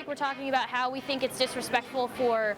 we're talking about how we think it's disrespectful for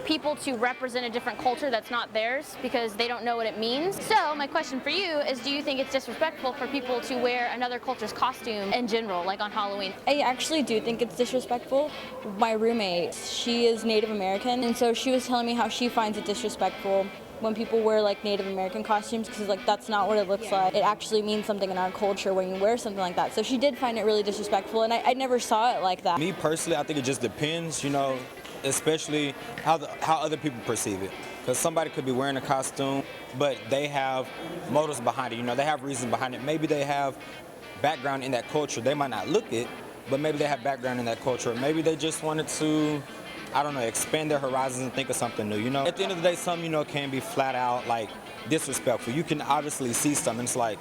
people to represent a different culture that's not theirs because they don't know what it means. So my question for you is, do you think it's disrespectful for people to wear another culture's costume in general, like on Halloween? I actually do think it's disrespectful. My roommate, she is Native American, and so she was telling me how she finds it disrespectful when people wear like Native American costumes, because like that's not what it looks like. It actually means something in our culture when you wear something like that. So she did find it really disrespectful, and I never saw it like that. Me personally, I think it just depends, you know, especially how other people perceive it. Because somebody could be wearing a costume, but they have motives behind it. You know, they have reasons behind it. Maybe they have background in that culture. They might not look it, but maybe they have background in that culture. Maybe they just wanted to, I don't know, expand their horizons and think of something new, you know? At the end of the day, some, you know, can be flat out, like, disrespectful. You can obviously see something, it's like,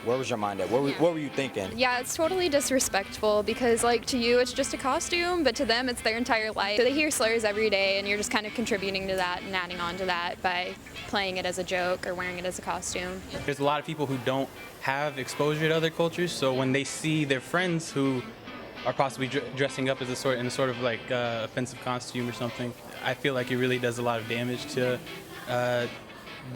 where was your mind at? What were you thinking? Yeah, it's totally disrespectful because, like, to you it's just a costume, but to them it's their entire life. So they hear slurs every day, and you're just kind of contributing to that and adding on to that by playing it as a joke or wearing it as a costume. There's a lot of people who don't have exposure to other cultures, so when they see their friends who are possibly dressing up as in a sort of like offensive costume or something, I feel like it really does a lot of damage to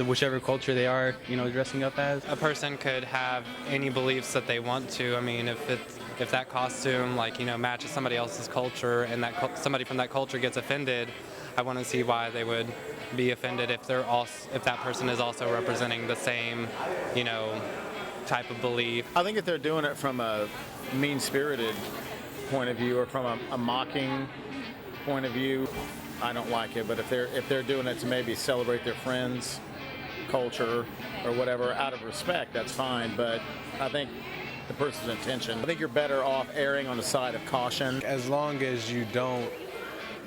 whichever culture they are, you know, dressing up as. A person could have any beliefs that they want to. I mean, if that costume, like, you know, matches somebody else's culture and that somebody from that culture gets offended, I want to see why they would be offended if that person is also representing the same, you know, type of belief. I think if they're doing it from a mean-spirited point of view or from a mocking point of view, I don't like it. But if they're doing it to maybe celebrate their friends' culture or whatever out of respect, that's fine. But I think the person's intention, I think you're better off erring on the side of caution. As long as you don't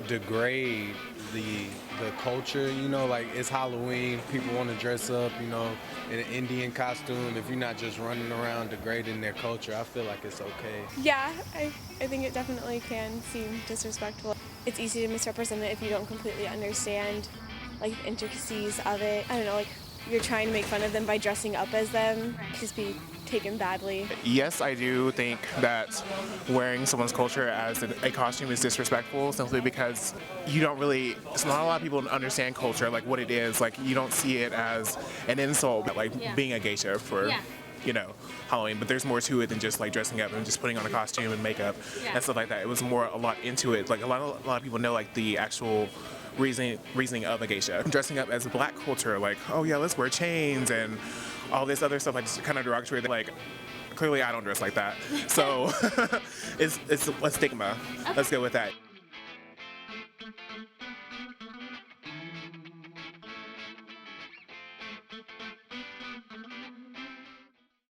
degrade the culture, you know, like it's Halloween, people want to dress up, you know, in an Indian costume. If you're not just running around degrading their culture, I feel like it's okay. Yeah, I think it definitely can seem disrespectful. It's easy to misrepresent it if you don't completely understand like the intricacies of it. I don't know, like you're trying to make fun of them by dressing up as them, just be taken badly. Yes, I do think that wearing someone's culture as a costume is disrespectful, simply because you don't really, it's not a lot of people understand culture, like what it is. Like you don't see it as an insult, like being a geisha for, you know, Halloween, but there's more to it than just like dressing up and just putting on a costume and makeup and stuff like that. It was more a lot into it. Like a lot of people know like the actual reasoning of a geisha. Dressing up as a black culture, like, oh yeah, let's wear chains and all this other stuff, like just kind of derogatory. Like, clearly I don't dress like that. So it's a stigma. Let's go with that.